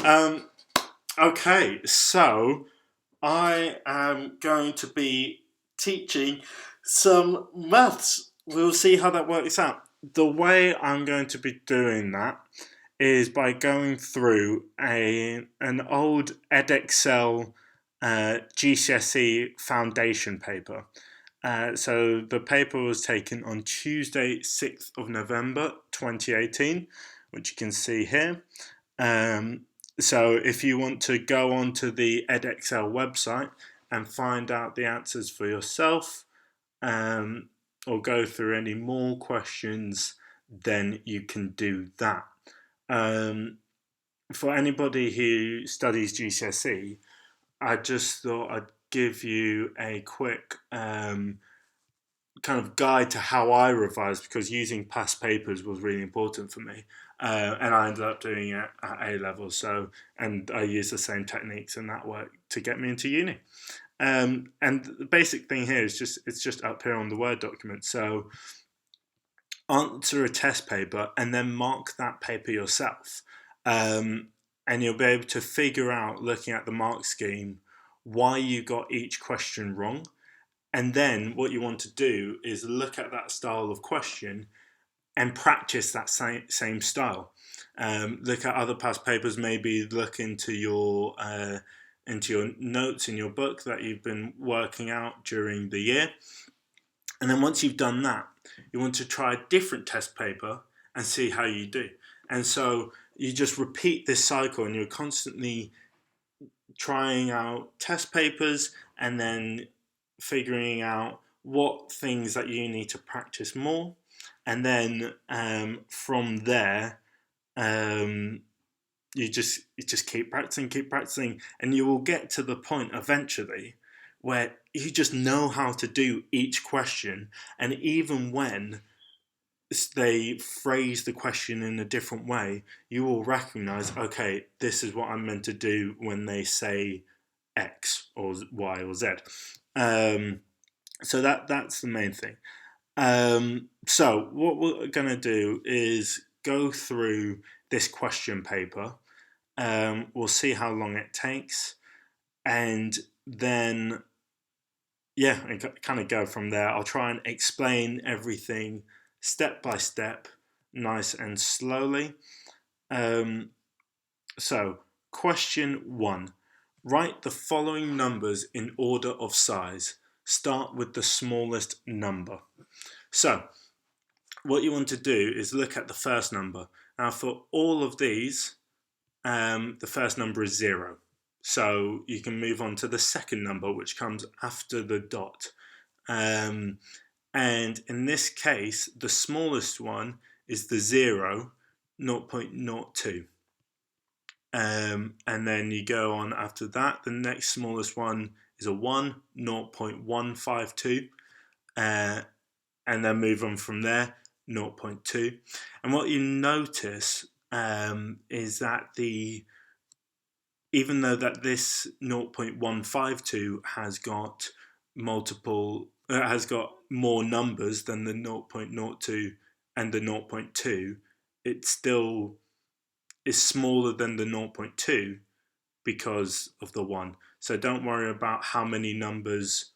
Um, okay, so I am going to be teaching some maths. We'll see how that works out. The way I'm going to be doing that is by going through an old Edexcel GCSE foundation paper. So the paper was taken on Tuesday, 6th of November 2018, which you can see here. So if you want to go onto the Edexcel website and find out the answers for yourself, or go through any more questions, then you can do that. For anybody who studies GCSE, I just thought I'd give you a quick kind of guide to how I revised, because using past papers was really important for me, and I ended up doing it at A level. So, and I used the same techniques and that worked to get me into uni. And the basic thing here is it's just up here on the Word document. So answer a test paper and then mark that paper yourself, and you'll be able to figure out, looking at the mark scheme, why you got each question wrong. And then what you want to do is look at that style of question and practice that same style. Look at other past papers, maybe look into your notes in your book that you've been working out during the year. And then once you've done that, you want to try a different test paper and see how you do. And so you just repeat this cycle, and you're constantly trying out test papers and then figuring out what things that you need to practice more, and then from there you just keep practicing, and you will get to the point eventually where you just know how to do each question. And even when they phrase the question in a different way, you will recognize, okay, this is what I'm meant to do when they say X or Y or Z. So that's the main thing. So what we're going to do is go through this question paper. We'll see how long it takes, and then kind of go from there. I'll try and explain everything step by step, nice and slowly. So question 1. Write the following numbers in order of size. Start with the smallest number. So what you want to do is look at the first number. Now for all of these, the first number is 0. So you can move on to the second number, which comes after the dot. And in this case, the smallest one is the 0, 0.02. And then you go on after that. The next smallest one is a 1, 0.152. And then move on from there, 0.2. And what you notice is that even though that this 0.152 has got more numbers than the 0.02 and the 0.2, it still is smaller than the 0.2 because of the 1. So don't worry about how many numbers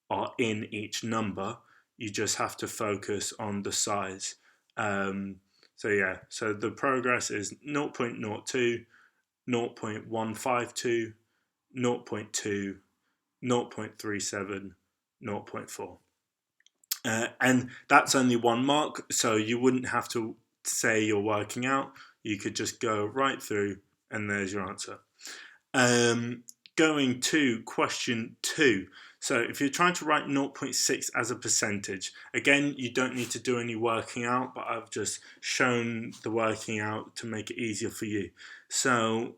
are in each number. You just have to focus on the size. So the progress is 0.02, 0.152, 0.2, 0.37, 0.4. And that's only one mark, so you wouldn't have to say you're working out. You could just go right through, and there's your answer. Going to question 2. So if you're trying to write 0.6 as a percentage, again, you don't need to do any working out, but I've just shown the working out to make it easier for you. So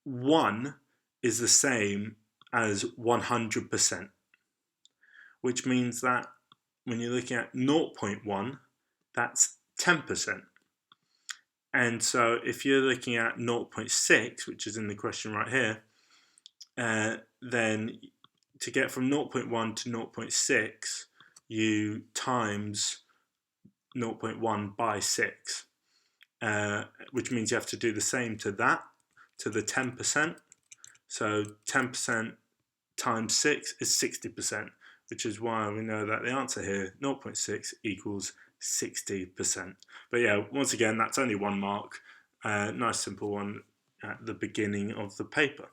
1 is the same as 100%, which means that when you're looking at 0.1, that's 10%. And so if you're looking at 0.6, which is in the question right here, then to get from 0.1 to 0.6, you times 0.1 by 6, which means you have to do the same to that. to the 10%. So 10% times 6 is 60%, which is why we know that the answer here, 0.6 equals 60%. But yeah, once again, that's only 1 mark. Nice simple one at the beginning of the paper.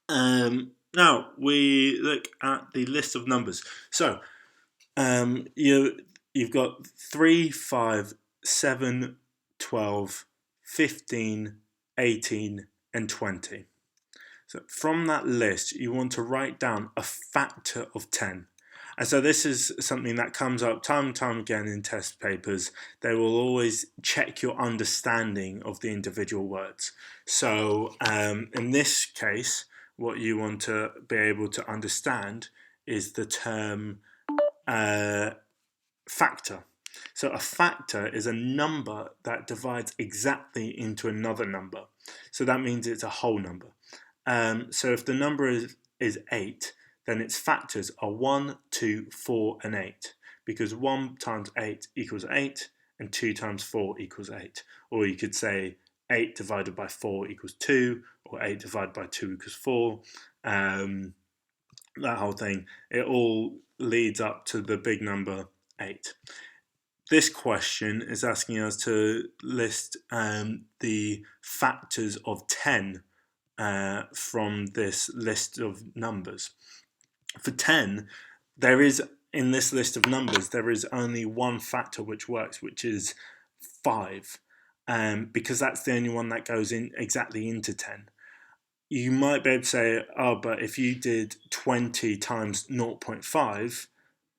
Now we look at the list of numbers. So you've got 3, 5, 7, 12, 15, 18, and 20. So from that list, you want to write down a factor of 10. And so this is something that comes up time and time again in test papers. They will always check your understanding of the individual words. So in this case, what you want to be able to understand is the term factor. So a factor is a number that divides exactly into another number. So that means it's a whole number. So if the number is 8, then its factors are 1, 2, 4, and 8. Because 1 times 8 equals 8, and 2 times 4 equals 8. Or you could say 8 divided by 4 equals 2, or 8 divided by 2 equals 4. That whole thing. It all leads up to the big number 8. This question is asking us to list the factors of 10 from this list of numbers. For 10, there is, in this list of numbers, there is only one factor which works, which is 5, because that's the only one that goes in exactly into 10. You might be able to say, oh, but if you did 20 times 0.5,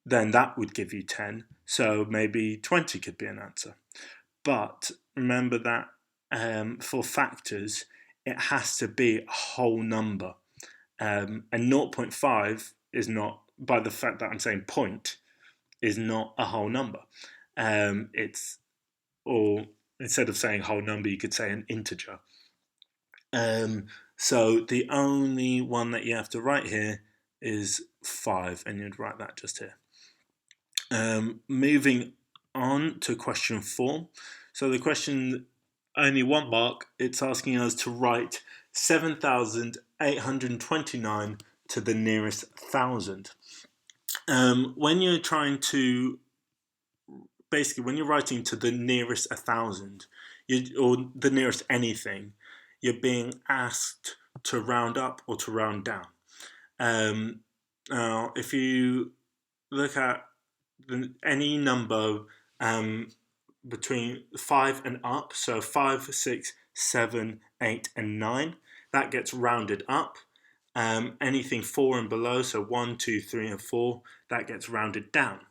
then that would give you 10. So maybe 20 could be an answer. But remember that for factors, it has to be a whole number. And 0.5 is not, by the fact that I'm saying point, is not a whole number. Or instead of saying whole number, you could say an integer. So the only one that you have to write here is 5, and you'd write that just here. Moving on to question 4. So the question, only 1 mark, it's asking us to write 7,829 to the nearest 1,000. When you're trying to, basically when you're writing to the nearest 1,000, or the nearest anything, you're being asked to round up or to round down. Now, if you look at any number between 5 and up, so 5, 6, 7, 8, and 9, that gets rounded up. Anything 4 and below, so 1, 2, 3, and 4, that gets rounded down.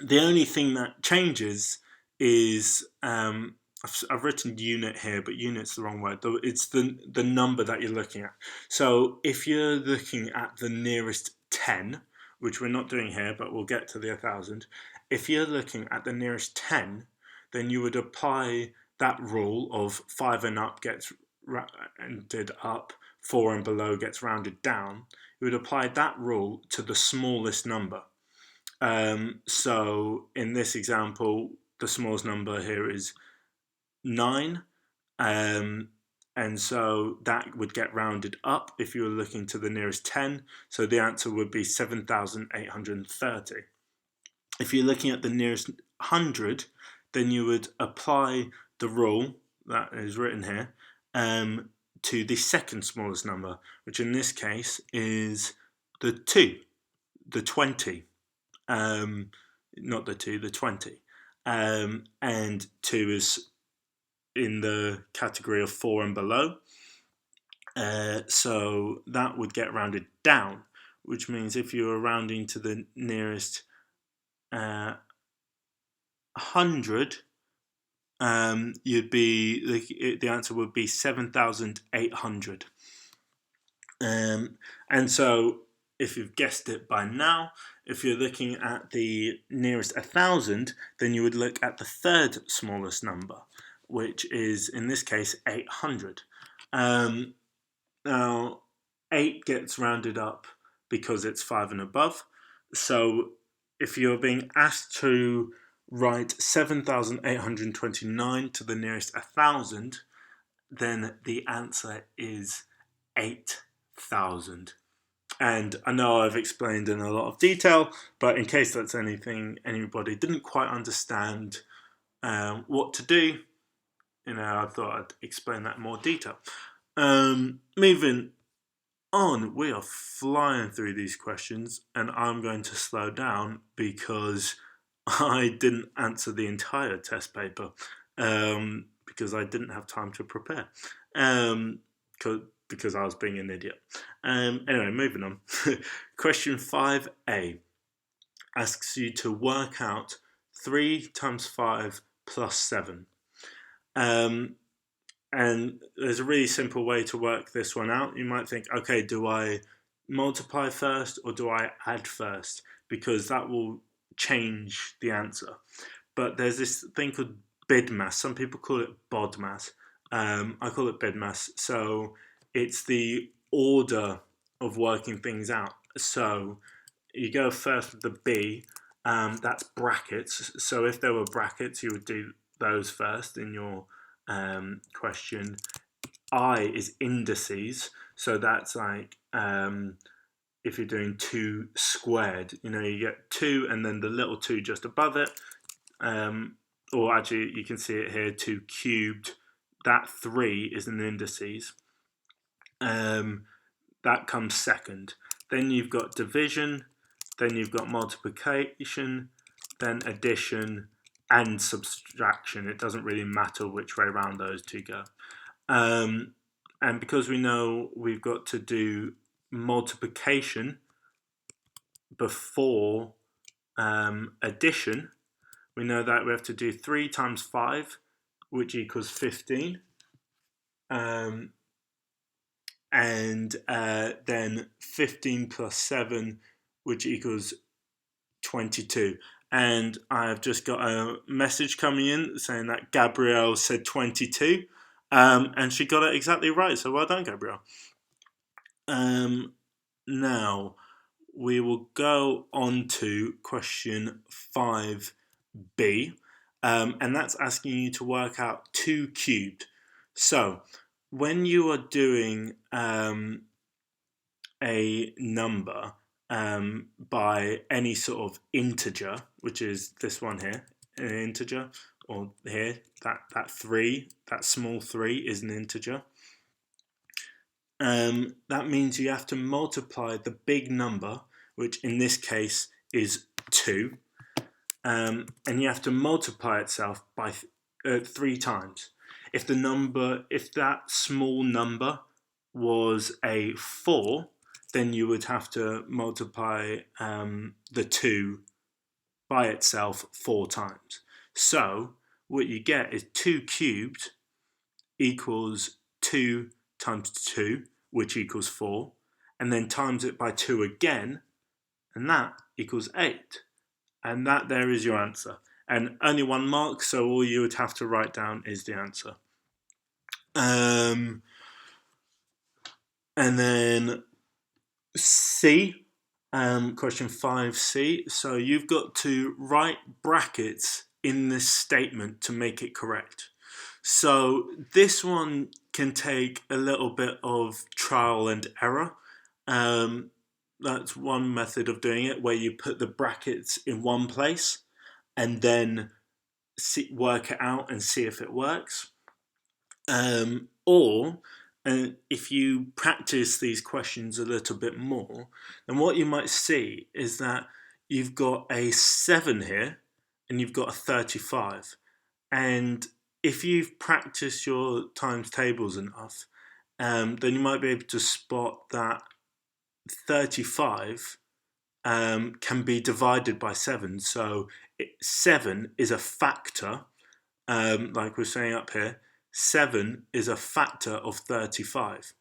The only thing that changes is, I've written unit here, but unit's the wrong word. It's the number that you're looking at. So if you're looking at the nearest 10, which we're not doing here, but we'll get to the 1,000. If you're looking at the nearest 10, then you would apply that rule of 5 and up gets rounded up, 4 and below gets rounded down. You would apply that rule to the smallest number. So in this example, the smallest number here is 9. And so that would get rounded up if you were looking to the nearest 10. So the answer would be 7,830. If you're looking at the nearest 100, then you would apply the rule that is written here to the second smallest number, which in this case is the 2, the 20. Not the 2, the 20. And 2 is in the category of 4 and below. So that would get rounded down, which means if you were rounding to the nearest 100, you'd be the answer would be 7,800. And so if you've guessed it by now, if you're looking at the nearest 1,000, then you would look at the third smallest number, which is, in this case, 800. Now, 8 gets rounded up because it's 5 and above. So if you're being asked to write 7,829 to the nearest 1,000, then the answer is 8,000. And I know I've explained in a lot of detail, but in case that's anything anybody didn't quite understand what to do, I thought I'd explain that in more detail. Moving on, we are flying through these questions, and I'm going to slow down because I didn't answer the entire test paper because I didn't have time to prepare because I was being an idiot. Anyway, moving on. Question 5a asks you to work out 3 times 5 plus 7. And there's a really simple way to work this one out. You might think, okay, do I multiply first or do I add first? Because that will change the answer. But there's this thing called BIDMAS. Some people call it BODMAS. I call it BIDMAS. So it's the order of working things out. So you go first with the B. That's brackets. So if there were brackets, you would do those first in your question. I is indices, so that's like if you're doing 2 squared, you get 2 and then the little 2 just above it, or actually you can see it here, 2 cubed. That 3 is an indices. That comes second. Then you've got division, then you've got multiplication, then addition, and subtraction. It doesn't really matter which way around those two go. And because we know we've got to do multiplication before addition, we know that we have to do 3 times 5, which equals 15. And then 15 plus 7, which equals 22. And I've just got a message coming in saying that Gabrielle said 22, and she got it exactly right. So well done, Gabrielle. Now we will go on to question 5b, and that's asking you to work out 2 cubed. So when you are doing a number by any sort of integer, which is this one here, an integer, or here, that 3, that small 3 is an integer. That means you have to multiply the big number, which in this case is 2, and you have to multiply itself by 3 times. If that small number was a 4, then you would have to multiply the 2 by itself 4 times. So what you get is 2 cubed equals 2 times 2, which equals 4, and then times it by 2 again, and that equals 8. And that there is your answer. And only 1 mark, so all you would have to write down is the answer. And then C, question 5C. So you've got to write brackets in this statement to make it correct. So this one can take a little bit of trial and error. That's one method of doing it, where you put the brackets in one place and then work it out and see if it works. Or if you practice these questions a little bit more, then what you might see is that you've got a 7 here and you've got a 35. And if you've practiced your times tables enough, then you might be able to spot that 35 can be divided by 7. So 7 is a factor, like we're saying up here. 7 is a factor of 35.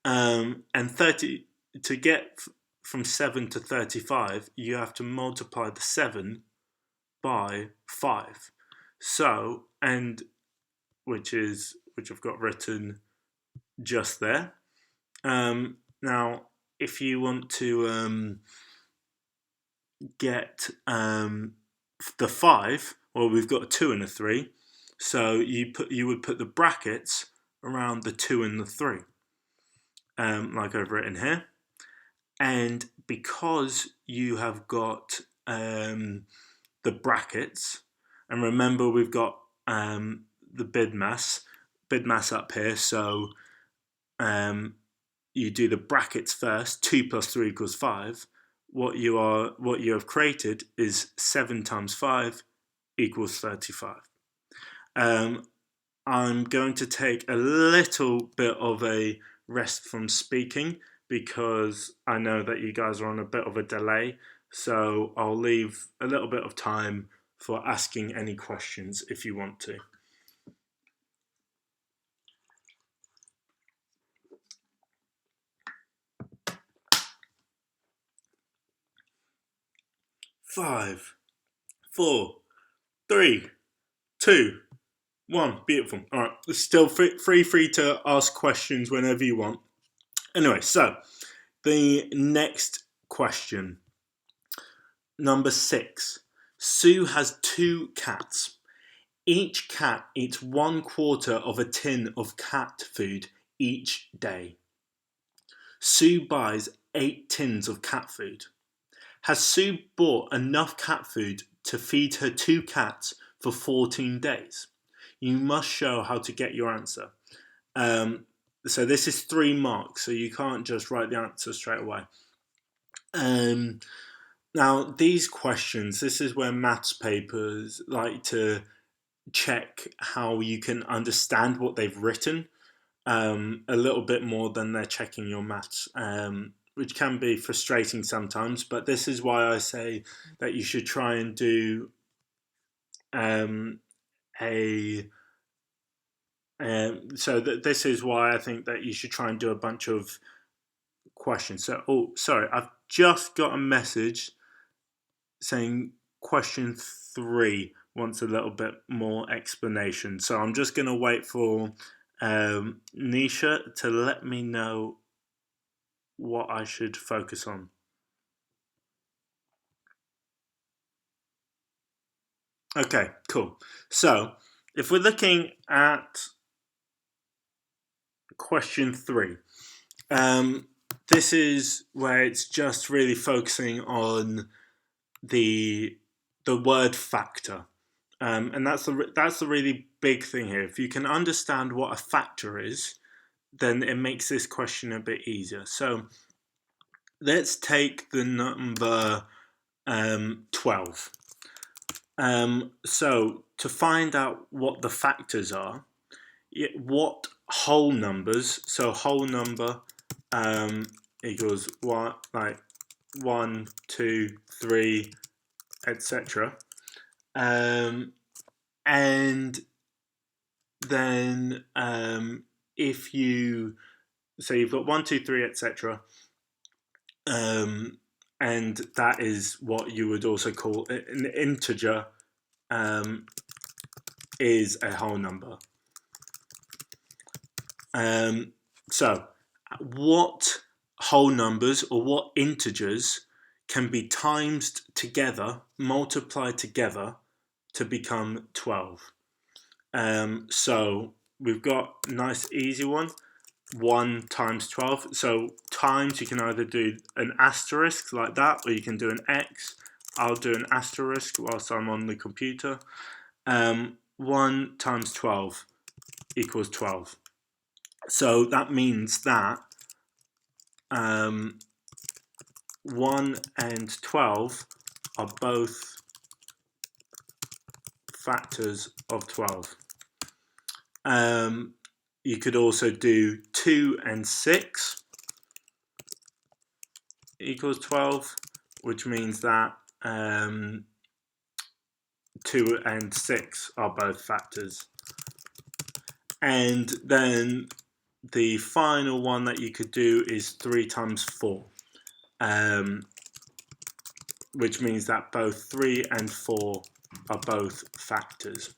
And 30, to get from 7 to 35, you have to multiply the 7 by 5. So, and which I've got written just there. Now, if you want to get the 5, well, we've got a 2 and a 3. So you would put the brackets around the 2 and the 3, like I've written here. And because you have got the brackets, and remember we've got the BIDMAS up here, so you do the brackets first. 2 plus 3 equals 5. What you have created is 7 times 5 equals 35. I'm going to take a little bit of a rest from speaking because I know that you guys are on a bit of a delay, so I'll leave a little bit of time for asking any questions if you want to. Five, 4, 3, 2, 1. Beautiful. All right, still free to ask questions whenever you want. Anyway, so the next question, number 6. Sue has 2 cats. Each cat eats 1/4 of a tin of cat food each day. Sue buys 8 tins of cat food. Has Sue bought enough cat food to feed her 2 cats for 14 days? You must show how to get your answer. So this is 3 marks, so you can't just write the answer straight away. Now, these questions, this is where maths papers like to check how you can understand what they've written a little bit more than they're checking your maths, which can be frustrating sometimes. But this is why I say that you should try and do this is why I think that you should try and do a bunch of questions. So, sorry, I've just got a message saying question 3 wants a little bit more explanation. So I'm just going to wait for Nisha to let me know what I should focus on. Okay, cool. So if we're looking at question 3, this is where it's just really focusing on the word factor, and that's the really big thing here. If you can understand what a factor is, then it makes this question a bit easier. So let's take the number 12. So to find out what the factors are, what whole numbers, so whole number equals 1, like 1, 2, 3, etc. And then if you, so you've got 1, 2, 3, etc. And that is what you would also call an integer, is a whole number. So what whole numbers or what integers can be times together, multiplied together to become 12? So we've got a nice easy one. 1 times 12. So times, you can either do an asterisk like that, or you can do an X. I'll do an asterisk whilst I'm on the computer. 1 times 12 equals 12. So that means that 1 and 12 are both factors of 12. You could also do 2 and 6 equals 12, which means that 2 and 6 are both factors. And then the final one that you could do is 3 times 4, which means that both 3 and 4 are both factors.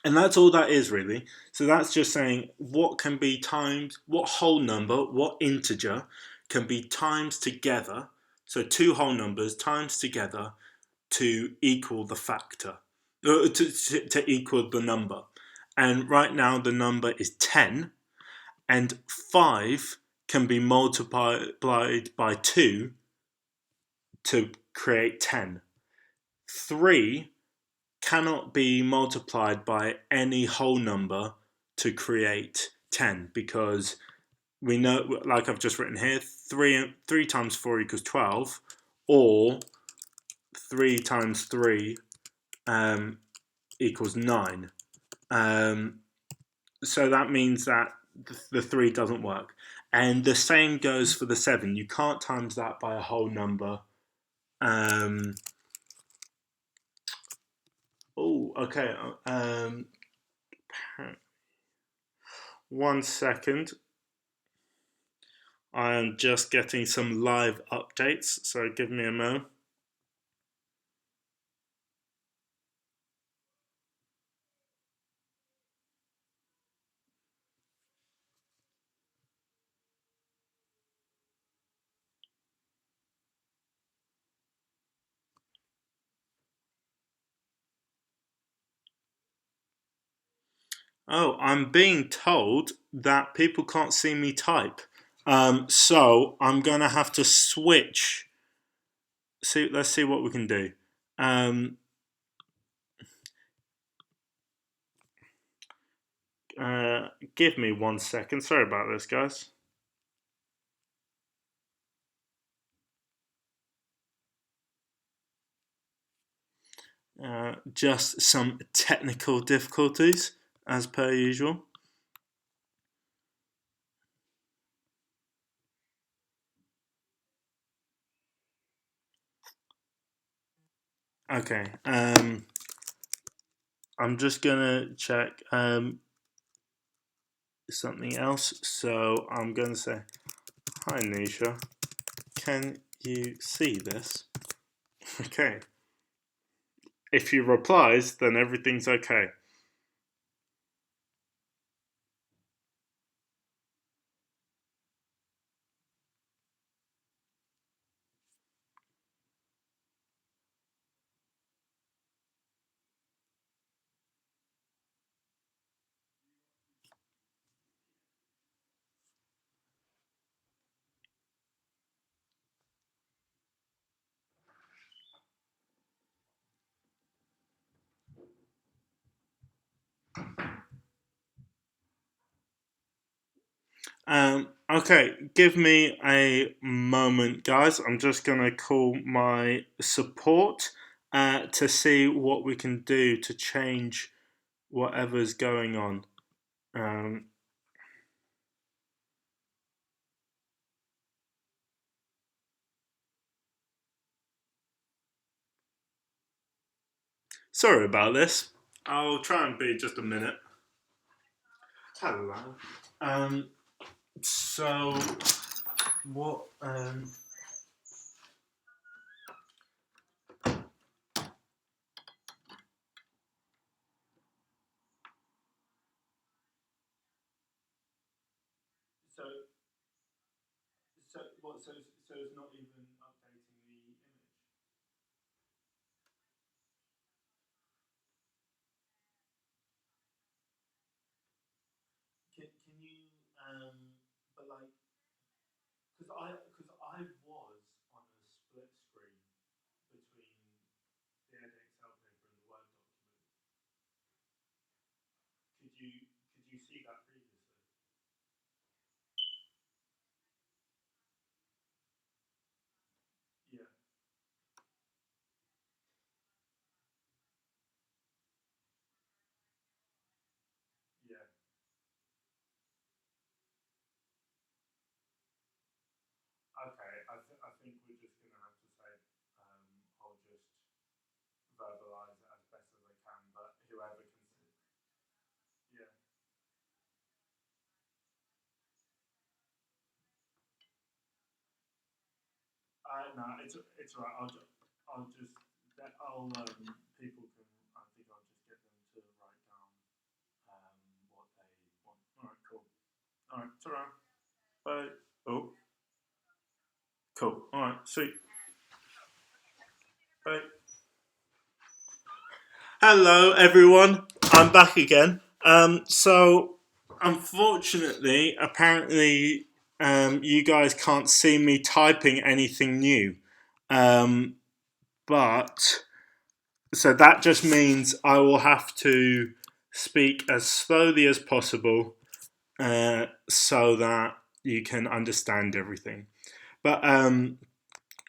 And that's all that is, really. So that's just saying what can be times, what whole number, what integer can be times together. So 2 whole numbers times together to equal the factor. to equal the number. And right now the number is 10, and 5 can be multiplied by 2 to create 10. 3 cannot be multiplied by any whole number to create 10, because we know, like I've just written here, 3 times 4 equals 12, or 3 times 3 equals 9. So that means that the 3 doesn't work. And the same goes for the 7. You can't times that by a whole number. Okay. 1 second. I am just getting some live updates, so give me a moment. Oh, I'm being told that people can't see me type. So I'm gonna have to switch. Let's see what we can do. Give me 1 second. Sorry about this, guys. Just some technical difficulties, as per usual. Okay. I'm just gonna check something else. So I'm gonna say, "Hi, Nisha. Can you see this?" Okay. If he replies, then everything's okay. Okay, give me a moment, guys. I'm just gonna call my support to see what we can do to change whatever's going on. Sorry about this. I'll try and be just a minute. Hello. So what? So what? So it's not even updating the image. Can you but like because I was on a split screen between the Edexcel paper and the Word document. Could you see that previously? Yeah, yeah. Okay, I think we're just gonna have to say I'll just verbalize it as best as I can, but whoever can see. Yeah. No, it's all right. I'll just that I'll people can. I think I'll just get them to write down what they want. All right, cool. All right, it's all right. Bye. Oh, cool. All right, sweet. Bye. Hello, everyone. I'm back again. So, unfortunately, apparently, you guys can't see me typing anything new. Um, but, so that just means I will have to speak as slowly as possible so that you can understand everything. But,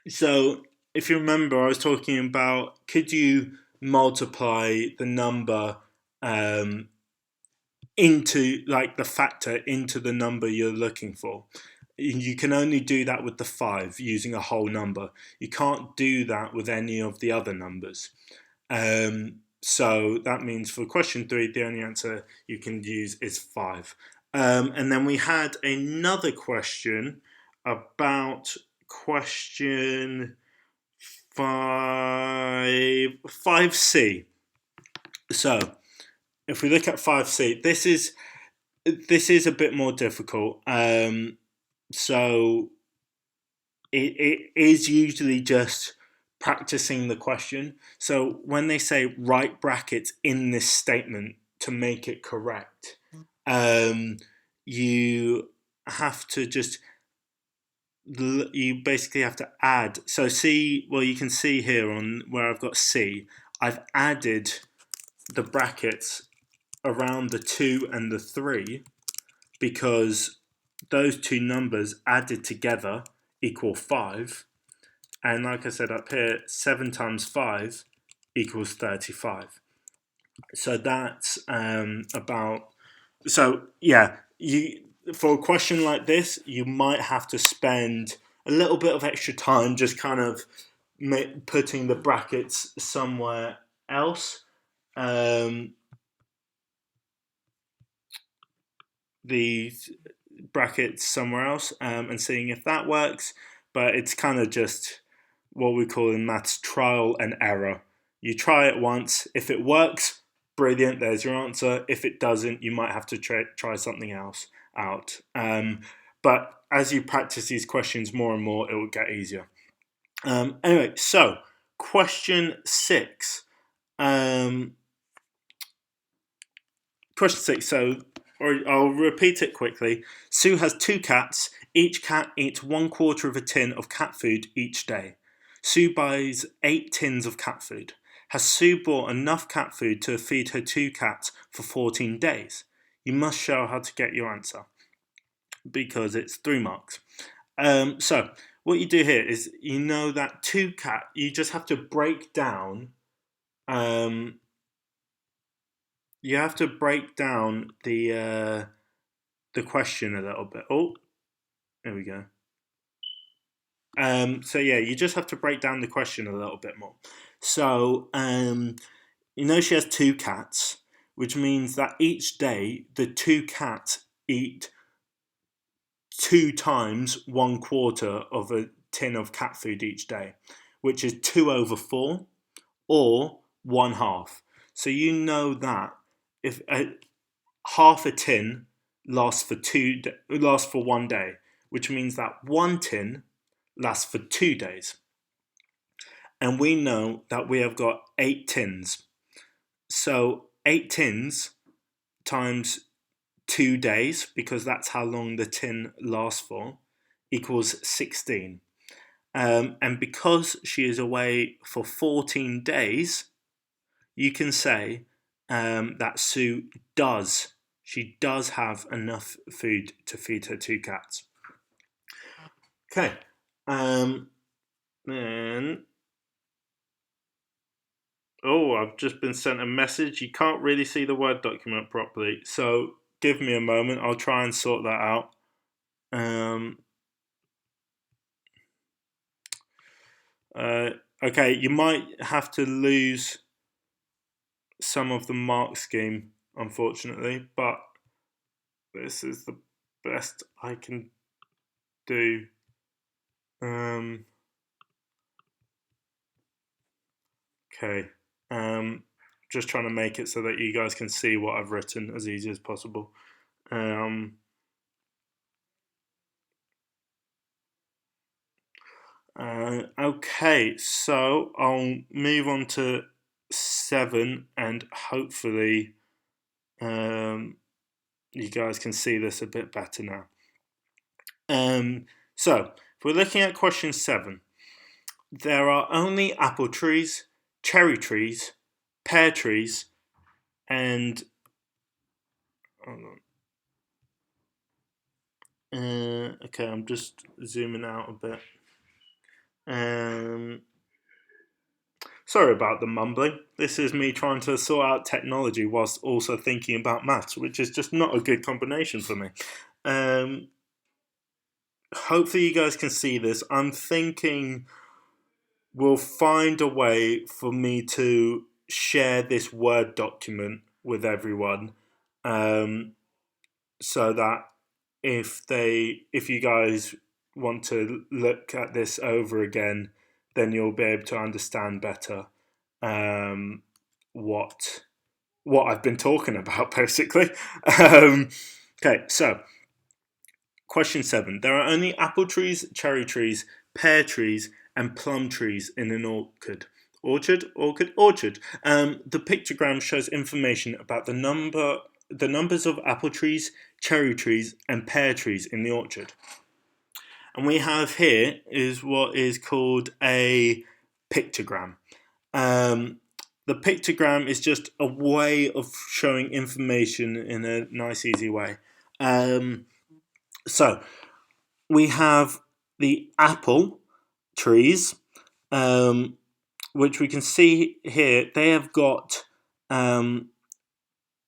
so, if you remember, I was talking about could you multiply the number um, into like the factor into the number you're looking for. You can only do that with the 5 using a whole number. You can't do that with any of the other numbers. So that means for question 3, the only answer you can use is 5. And then we had another question about question 5C. So if we look at 5C, this is a bit more difficult. So it is usually just practicing the question. So when they say write brackets in this statement to make it correct, you have to just you basically have to add. So C, well, you can see here on where I've got C, I've added the brackets around the 2 and the 3 because those two numbers added together equal 5. And like I said up here, 7 times 5 equals 35. So that's about. So yeah, you for a question like this, you might have to spend a little bit of extra time just kind of putting the brackets somewhere else. The brackets somewhere else and seeing if that works. But it's kind of just what we call in maths trial and error. You try it once. If it works, brilliant, there's your answer. If it doesn't, you might have to try something else out. But as you practice these questions more and more, it will get easier. Anyway, so question 6. Question 6. So, or I'll repeat it quickly. Sue has 2 cats. Each cat eats 1/4 of a tin of cat food each day. Sue buys 8 tins of cat food. Has Sue bought enough cat food to feed her 2 cats for 14 days? You must show how to get your answer because it's 3 marks. So, what you do here is you know that 2 cat, you just have to break down. You have to break down the question a little bit. Oh, there we go. So yeah, you just have to break down the question a little bit more. So you know she has 2 cats, which means that each day the 2 cats eat 2 times 1/4 of a tin of cat food each day, which is 2/4 or 1/2. So you know that if half a tin lasts for 1 day, which means that 1 tin lasts for 2 days. And we know that we have got 8 tins. So 8 tins times 2 days, because that's how long the tin lasts for, equals 16. And because she is away for 14 days, you can say that Sue does have enough food to feed her 2 cats. Okay. Then I've just been sent a message. You can't really see the Word document properly, so give me a moment. I'll try and sort that out. Okay, you might have to lose some of the mark scheme, unfortunately, but this is the best I can do. Okay. Just trying to make it so that you guys can see what I've written as easy as possible. Okay, so I'll move on to 7, and hopefully you guys can see this a bit better now. So, if we're looking at question 7, there are only apple trees, cherry trees, pear trees, and okay, I'm just zooming out a bit. Sorry about the mumbling. This is me trying to sort out technology whilst also thinking about maths, which is just not a good combination for me. Hopefully you guys can see this. I'm thinking we'll find a way for me to share this Word document with everyone, so that if you guys want to look at this over again, then you'll be able to understand better what I've been talking about, basically. Okay, so question 7. There are only apple trees, cherry trees, pear trees, and plum trees in an orchard. Orchard. The pictogram shows information about the numbers of apple trees, cherry trees, and pear trees in the orchard. And we have here is what is called a pictogram. The pictogram is just a way of showing information in a nice, easy way. So we have the apple trees, which we can see here. They have got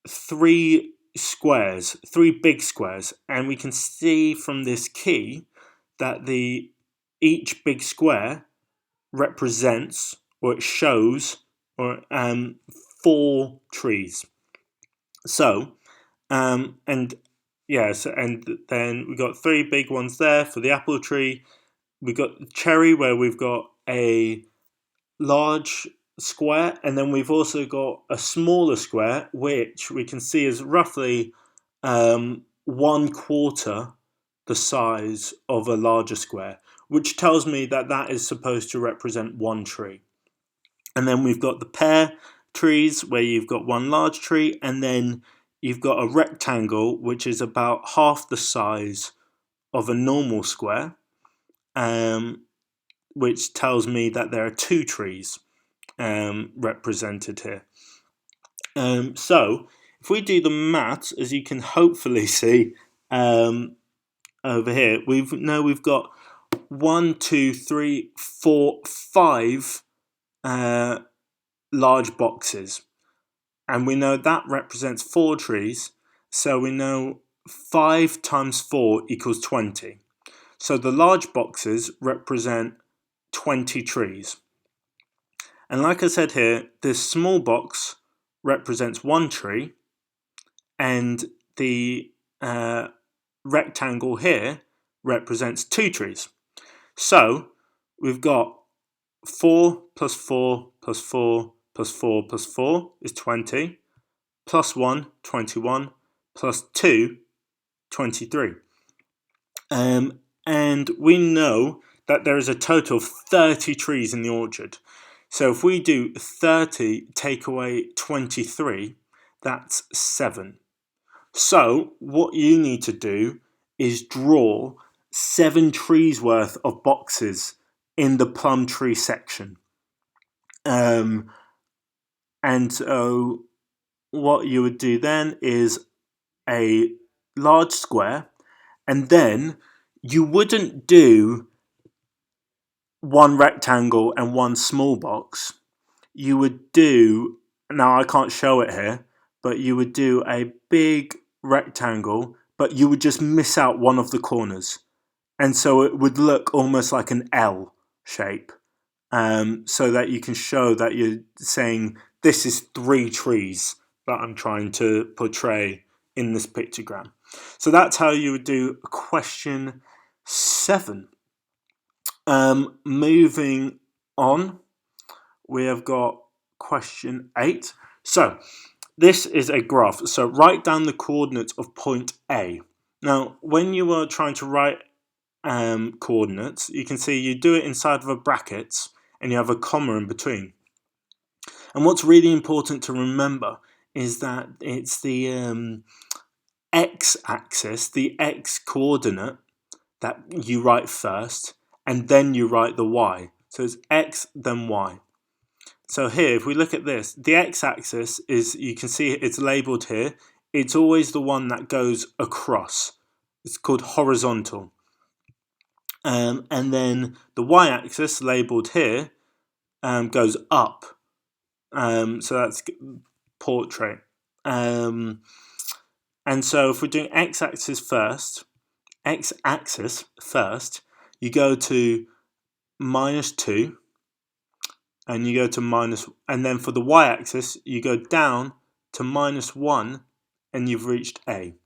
3 squares, 3 big squares, and we can see from this key that each big square represents, or it shows, 4 trees. So, and then we got 3 big ones there for the apple tree. We've got cherry, where we've got a large square, and then we've also got a smaller square, which we can see is roughly 1/4 the size of a larger square, which tells me that that is supposed to represent 1 tree. And then we've got the pear trees, where you've got 1 large tree, and then you've got a rectangle, which is about half the size of a normal square, which tells me that there are 2 trees represented here. So if we do the maths, as you can hopefully see over here, we've got 1, 2, 3, 4, 5 large boxes, and we know that represents 4 trees. So we know 5 times 4 equals 20. So the large boxes represent 20 trees. And like I said here, this small box represents 1 tree, and the rectangle here represents 2 trees. So we've got 4 plus 4 plus 4 plus 4 plus 4 is 20, plus 1, 21, plus 2, 23. And we know that there is a total of 30 trees in the orchard. So if we do 30 take away 23, that's 7. So what you need to do is draw 7 trees worth of boxes in the plum tree section. And so what you would do then is a large square, and then you wouldn't do 1 rectangle and 1 small box. You would do, now I can't show it here, but you would do a big rectangle, but you would just miss out one of the corners. And so it would look almost like an L shape, so that you can show that you're saying this is 3 trees that I'm trying to portray in this pictogram. So that's how you would do question 7. Moving on, we have got question 8. So this is a graph. So write down the coordinates of point A. Now, when you are trying to write coordinates, you can see you do it inside of a bracket and you have a comma in between. And what's really important to remember is that it's the x-axis, the x-coordinate, that you write first, and then you write the y. So it's x, then y. So here, if we look at this, the x-axis is, you can see it's labelled here. It's always the one that goes across. It's called horizontal. And then the y-axis, labelled here, goes up. So that's portrait. And so if we're doing x-axis first, you go to -2, and you go to minus, and then for the y-axis you go down to -1, and you've reached A.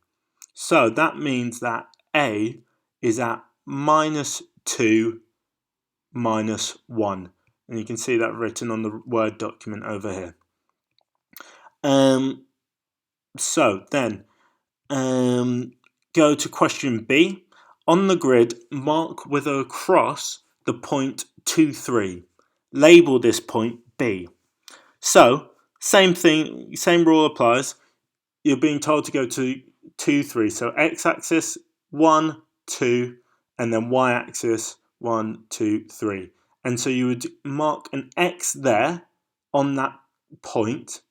So that means that A is at -2 -1, and you can see that written on the Word document over here. So then go to question B. On the grid, mark with a cross the point 2, 3. Label this point B. So, same thing, same rule applies. You're being told to go to 2, 3. So x-axis 1, 2, and then y-axis 1, 2, 3. And so you would mark an X there on that point,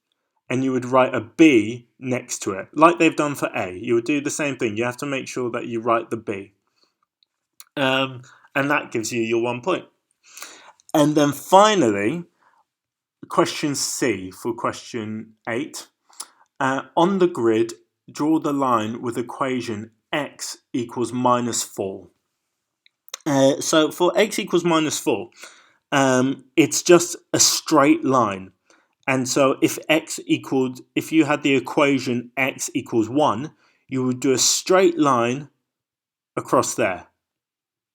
and you would write a B next to it, like they've done for A. You would do the same thing. You have to make sure that you write the B. And that gives you your 1 point. And then finally, question C for question 8. On the grid, draw the line with equation x equals -4. So for x equals -4, it's just a straight line. And so if you had the equation x equals 1, you would do a straight line across there.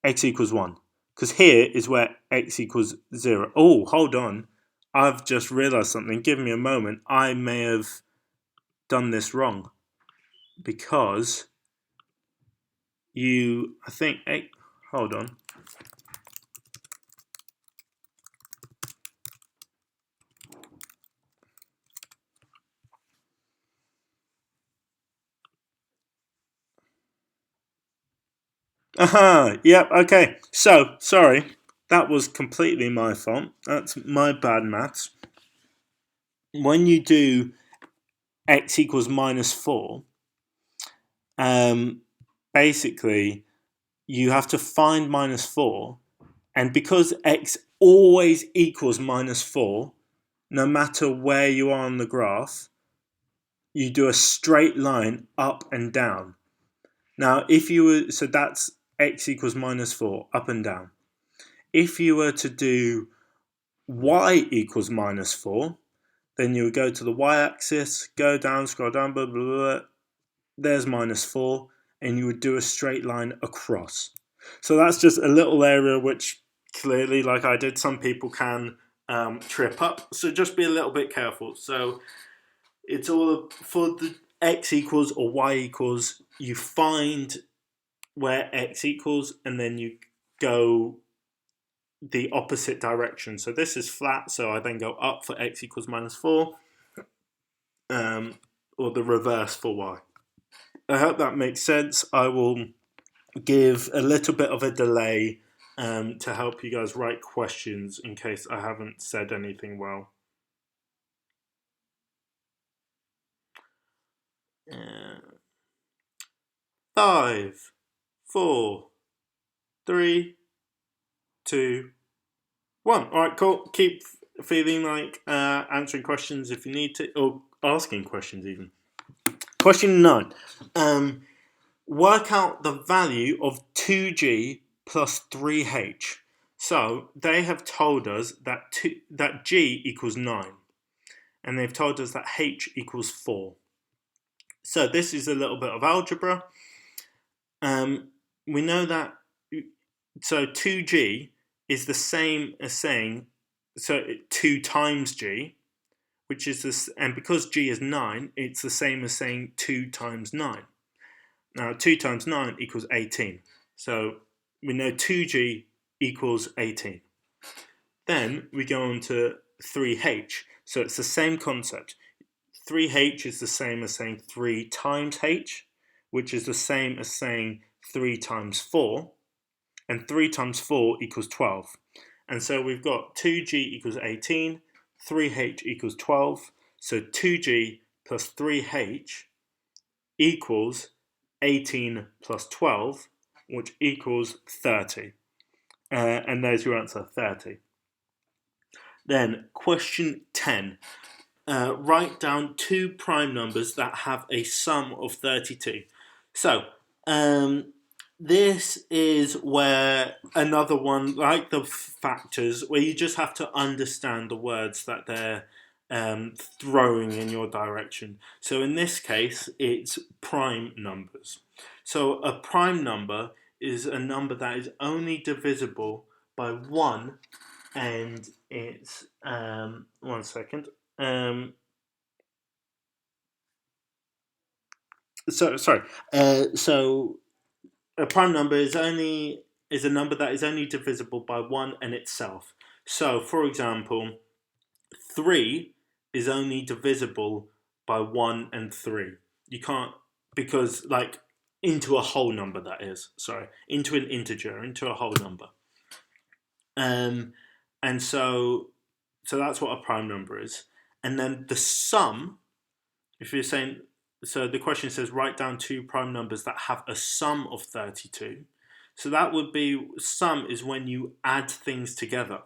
X equals 1. Because here is where x equals 0. Oh, hold on. I've just realised something. Give me a moment. I may have done this wrong. Because hold on. Aha, yep, okay. So, sorry. That was completely my fault. That's my bad maths. When you do x equals -4, basically you have to find -4, and because x always equals -4, no matter where you are on the graph, you do a straight line up and down. Now, so that's x equals -4, up and down. If you were to do y equals -4, then you would go to the y-axis, go down, scroll down, blah, blah, blah, there's -4, and you would do a straight line across. So that's just a little area which clearly, like I did, some people can trip up. So just be a little bit careful. So it's all for the x equals or y equals, you find where x equals and then you go the opposite direction. So this is flat, so I then go up for x equals -4, or the reverse for y. I hope that makes sense. I will give a little bit of a delay to help you guys write questions in case I haven't said anything well. 5, 4, 3, 2, 1. All right, cool. Keep feeling like answering questions if you need to, or asking questions even. Question 9. Work out the value of 2g plus 3h. So they have told us that g equals 9, and they've told us that h equals 4. So this is a little bit of algebra. We know that, so 2g is the same as saying, so 2 times g, which is this, and because g is 9, it's the same as saying 2 times 9. Now 2 times 9 equals 18. So we know 2g equals 18. Then we go on to 3h. So it's the same concept. 3h is the same as saying 3 times h, which is the same as saying 3 times 4, and 3 times 4 equals 12. And so we've got 2g equals 18, 3h equals 12, so 2g plus 3h equals 18 plus 12, which equals 30. And there's your answer, 30. Then question 10. Write down two prime numbers that have a sum of 32. So, this is where another one, like the factors, where you just have to understand the words that they're throwing in your direction. So in this case, it's prime numbers. So a prime number is a number that is only divisible by 1, and it's, one second. So a prime number is a number that is only divisible by 1 and itself. So, for example, 3 is only divisible by 1 and 3. You can't, because, like, into a whole number, that is. Sorry, into an integer, into a whole number. And so that's what a prime number is. And then the sum, if you're saying, so the question says write down two prime numbers that have a sum of 32. So that would be, sum is when you add things together.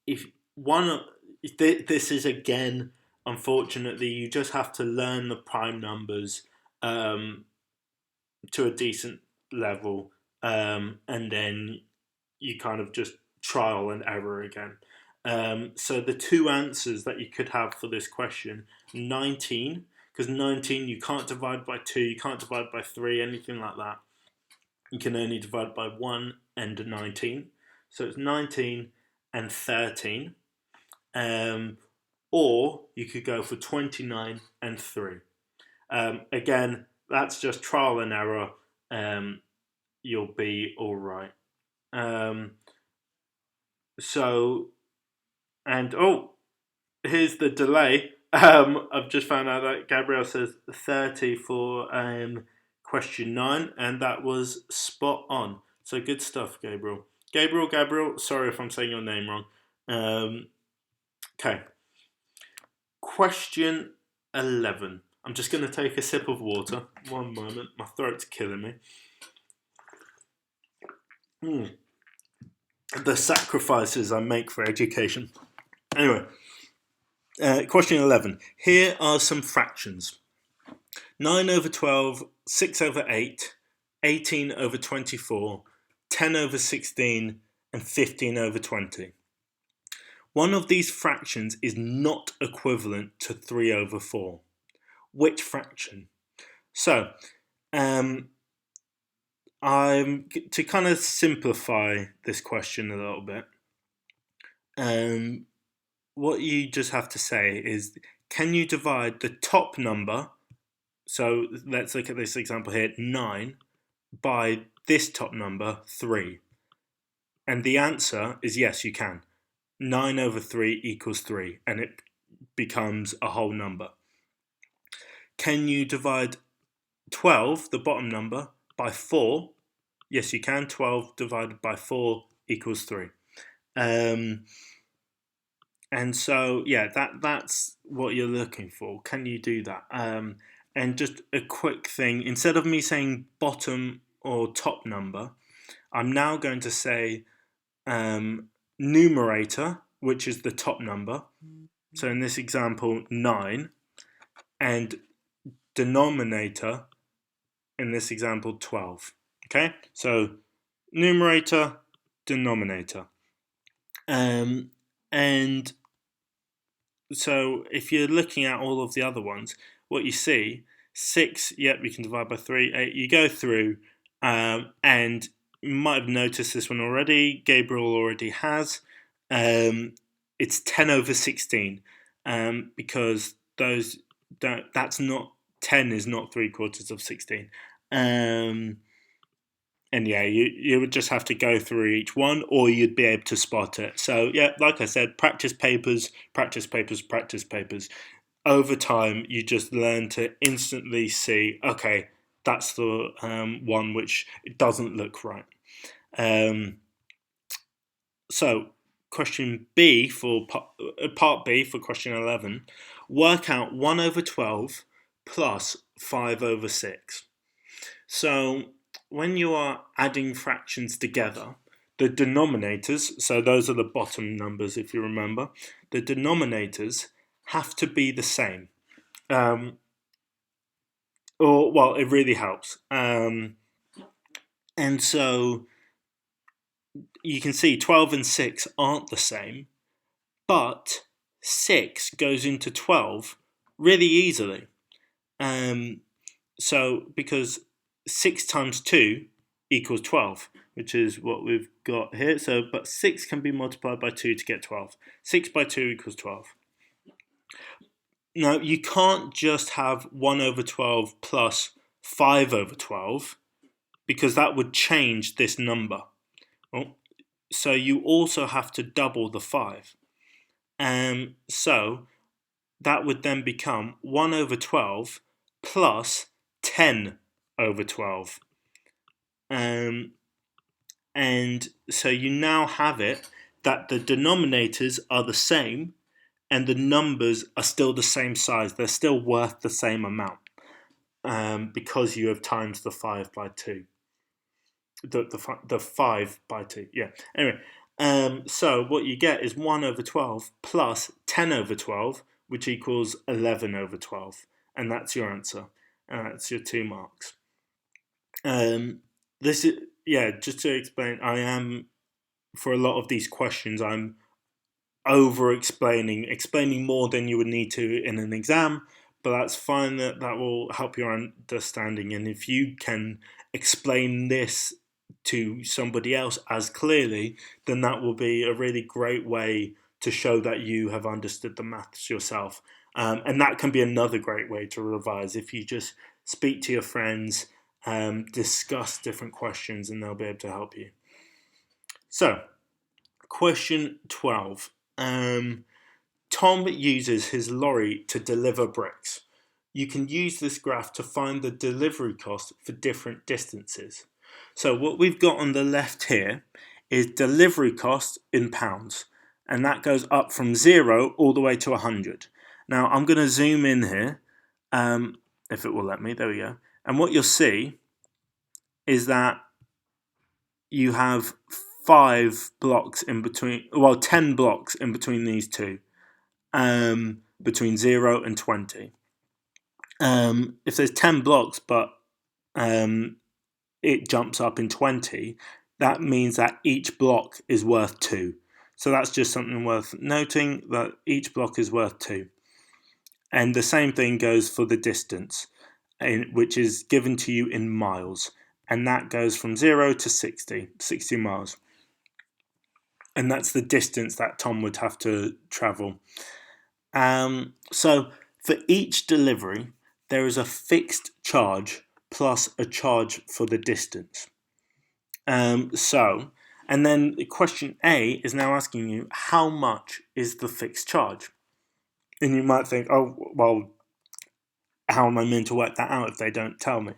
If one, this is again, unfortunately, you just have to learn the prime numbers to a decent level, and then you kind of just trial and error again. So the two answers that you could have for this question, 19, because 19 you can't divide by 2, you can't divide by 3, anything like that. You can only divide by 1 and 19. So it's 19 and 13. Or you could go for 29 and 3. Again, that's just trial and error. You'll be all right. Here's the delay. I've just found out that Gabriel says 30 for question 9, and that was spot on. So good stuff, Gabriel. Gabriel, sorry if I'm saying your name wrong. Okay. Question 11. I'm just going to take a sip of water. One moment. My throat's killing me. The sacrifices I make for education. Anyway, question 11. Here are some fractions. 9 over 12, 6 over 8, 18 over 24, 10 over 16, and 15 over 20. One of these fractions is not equivalent to 3 over 4. Which fraction? So, to kind of simplify this question a little bit, what you just have to say is, can you divide the top number, so let's look at this example here, 9, by this top number, 3? And the answer is yes, you can. 9 over 3 equals 3, and it becomes a whole number. Can you divide 12, the bottom number, by 4? Yes, you can. 12 divided by 4 equals 3. And so, yeah, that's what you're looking for. Can you do that? And just a quick thing, instead of me saying bottom or top number, I'm now going to say numerator, which is the top number. So in this example, 9, and denominator, in this example, 12. Okay, so numerator, denominator. And so if you're looking at all of the other ones, what you see, 6, yep, we can divide by 3, 8, you go through, and you might have noticed this one already, Gabriel already has, it's 10 over 16, because that's not, 10 is not 3/4 of 16. And yeah, you would just have to go through each one, or you'd be able to spot it. So yeah, like I said, practice papers, practice papers, practice papers. Over time, you just learn to instantly see, okay, that's the one which it doesn't look right. So question B for part B for question 11, work out 1 over 12 plus 5 over 6. So when you are adding fractions together, the denominators, so those are the bottom numbers if you remember, the denominators have to be the same. Or, well, it really helps. And so you can see 12 and 6 aren't the same, but 6 goes into 12 really easily. So because 6 times 2 equals 12, which is what we've got here. So, but 6 can be multiplied by 2 to get 12. 6 by 2 equals 12. Now, you can't just have 1 over 12 plus 5 over 12, because that would change this number. So you also have to double the 5. So that would then become 1 over 12 plus 10 over 12. And so you now have it that the denominators are the same and the numbers are still the same size. They're still worth the same amount because you have times the 5 by 2. The 5 by 2, yeah. Anyway, so what you get is 1 over 12 plus 10 over 12, which equals 11 over 12. And that's your answer. And that's your 2 marks. This is, yeah, just to explain, for a lot of these questions, I'm explaining more than you would need to in an exam, but that's fine. That will help your understanding. And if you can explain this to somebody else as clearly, then that will be a really great way to show that you have understood the maths yourself. And that can be another great way to revise if you just speak to your friends, discuss different questions, and they'll be able to help you. So, question 12. Tom uses his lorry to deliver bricks. You can use this graph to find the delivery cost for different distances. So what we've got on the left here is delivery cost in pounds, and that goes up from 0 all the way to 100. Now I'm going to zoom in here, if it will let me. There we go. And what you'll see is that you have 5 blocks in between, well, 10 blocks in between these two, between 0 and 20. If there's 10 blocks, but it jumps up in 20, that means that each block is worth 2. So that's just something worth noting, that each block is worth 2. And the same thing goes for the distance, which is given to you in miles. And that goes from 0 to 60 miles. And that's the distance that Tom would have to travel. So for each delivery, there is a fixed charge plus a charge for the distance. And then question A is now asking you, how much is the fixed charge? And you might think, oh, well, how am I meant to work that out if they don't tell me?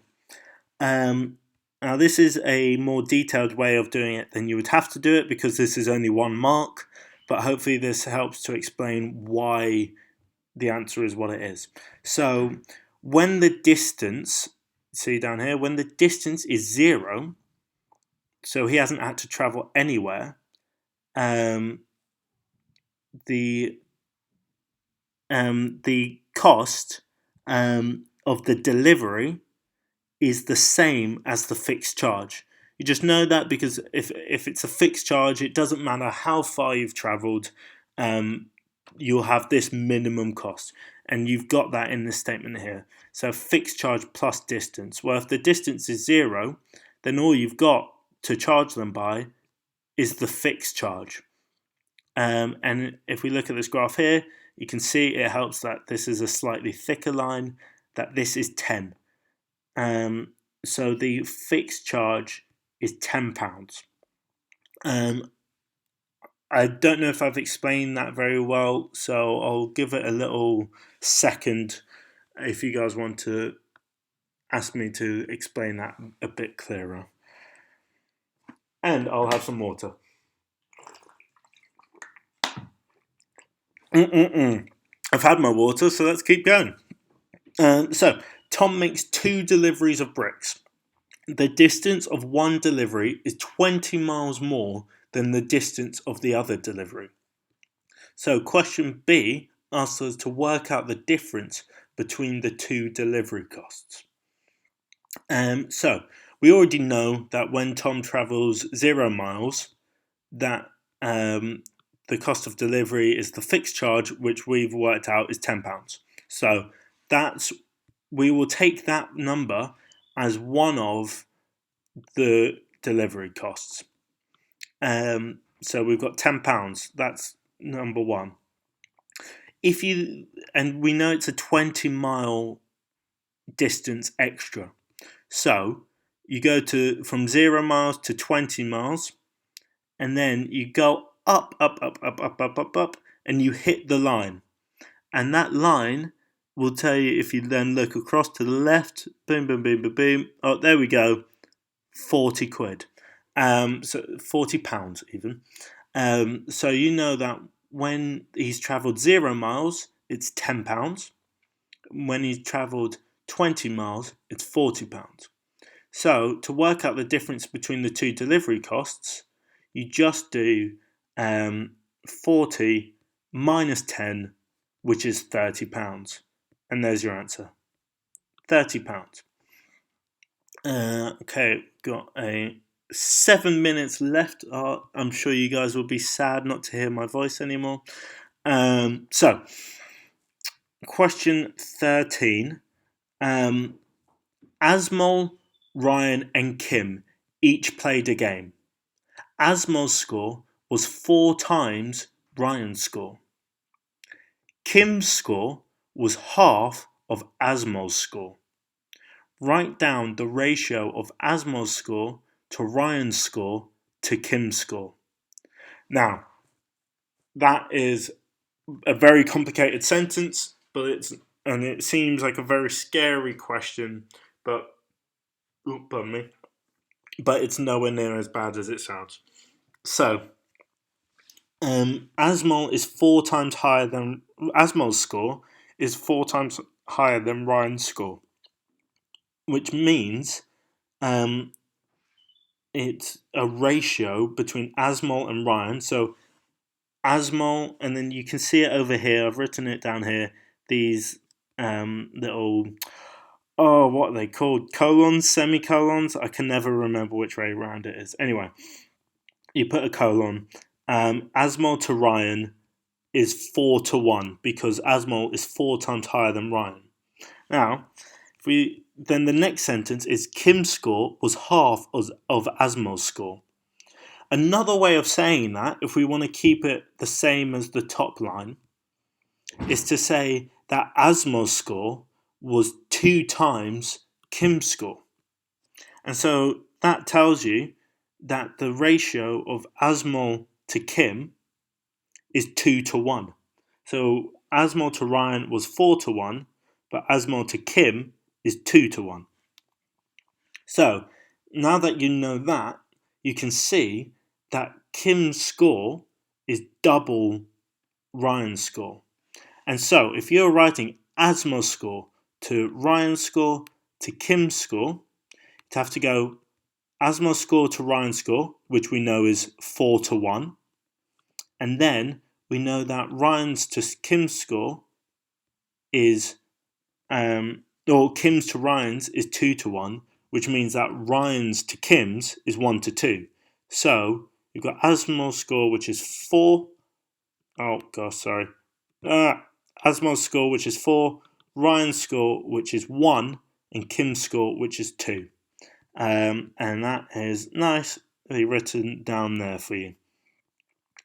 Now, this is a more detailed way of doing it than you would have to do it, because this is only 1 mark, but hopefully this helps to explain why the answer is what it is. So when the distance, see down here, when the distance is 0, so he hasn't had to travel anywhere, the cost of the delivery is the same as the fixed charge. You just know that because if it's a fixed charge, it doesn't matter how far you've travelled, you'll have this minimum cost. And you've got that in this statement here. So fixed charge plus distance. Well, if the distance is 0, then all you've got to charge them by is the fixed charge. And if we look at this graph here, you can see it helps that this is a slightly thicker line, that this is 10. So the fixed charge is £10. I don't know if I've explained that very well, so I'll give it a little second if you guys want to ask me to explain that a bit clearer. And I'll have some water. I've had my water, so let's keep going. So, Tom makes 2 deliveries of bricks. The distance of one delivery is 20 miles more than the distance of the other delivery. So, question B asks us to work out the difference between the 2 delivery costs. So, we already know that when Tom travels 0 miles, that the cost of delivery is the fixed charge, which we've worked out is £10. So we will take that number as one of the delivery costs. So we've got £10. That's number one. And we know it's a 20-mile distance extra. So you go from 0 miles to 20 miles, and then you go up, and you hit the line. And that line will tell you, if you then look across to the left, boom, boom, boom, boom, boom. Oh, there we go, 40 quid. So £40 even. So you know that when he's travelled 0 miles, it's £10. When he's travelled 20 miles, it's £40. So to work out the difference between the 2 delivery costs, you just do 40 minus 10, which is £30. And there's your answer. £30. Okay, got 7 minutes left. I'm sure you guys will be sad not to hear my voice anymore. So, question 13. Asmol, Ryan and Kim each played a game. Asmol's score was 4 times Ryan's score. Kim's score was half of Asmol's score. Write down the ratio of Asmol's score to Ryan's score to Kim's score. Now, that is a very complicated sentence, but it seems like a very scary question, but it's nowhere near as bad as it sounds. So, Asmol's score is 4 times higher than Ryan's score, which means it's a ratio between Asmol and Ryan. So Asmol, and then you can see it over here. I've written it down here. These little, what are they called? Colons, semicolons. I can never remember which way around it is. Anyway, you put a colon. Asmol to Ryan is 4 to 1 because Asmol is 4 times higher than Ryan. Now, then the next sentence is Kim's score was half of Asmol's score. Another way of saying that, if we want to keep it the same as the top line, is to say that Asmol's score was 2 times Kim's score. And so that tells you that the ratio of Asmol to Kim is 2 to 1. So Asmol to Ryan was 4 to 1, but Asmol to Kim is 2 to 1. So now that you know that, you can see that Kim's score is double Ryan's score. And so if you're writing Asmol's score to Ryan's score to Kim's score, you'd have to go Asmol's score to Ryan's score, which we know is 4 to 1. And then we know that Ryan's to Kim's score is, or Kim's to Ryan's is 2 to 1, which means that Ryan's to Kim's is 1 to 2. So you've got Asmol's score, which is 4. Oh, gosh, sorry. Asmol's score, which is 4. Ryan's score, which is 1. And Kim's score, which is 2. And that is nicely written down there for you.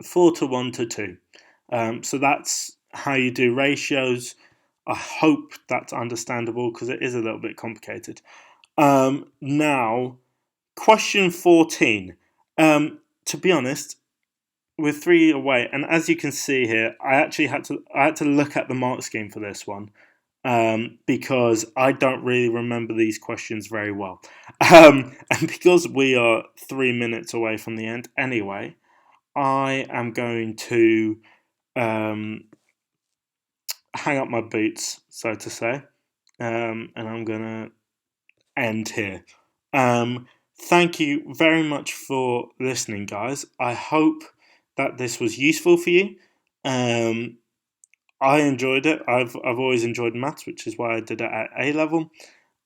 4 to 1 to 2. So that's how you do ratios. I hope that's understandable because it is a little bit complicated. Now, Question 14. To be honest, we're 3 away, and as you can see here, I actually had to look at the mark scheme for this one, because I don't really remember these questions very well, and because we are 3 minutes away from the end anyway, I am going to hang up my boots, so to say, and I'm gonna end here. Thank you very much for listening, guys. I hope that this was useful for you. Um, I enjoyed it. I've always enjoyed maths, which is why I did it at A level.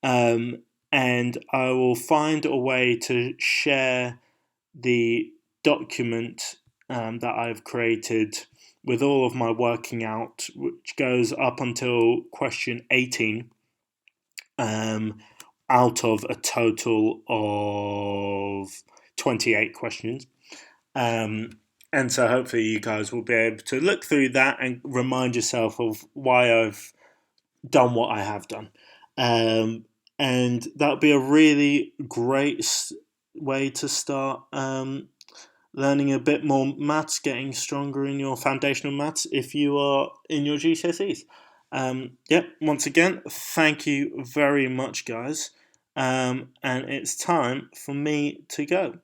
Um, and I will find a way to share the document that I've created with all of my working out, which goes up until question 18. Out of a total of 28 questions. And so hopefully you guys will be able to look through that and remind yourself of why I've done what I have done. And that would be a really great way to start learning a bit more maths, getting stronger in your foundational maths if you are in your GCSEs. Once again, thank you very much, guys. And it's time for me to go.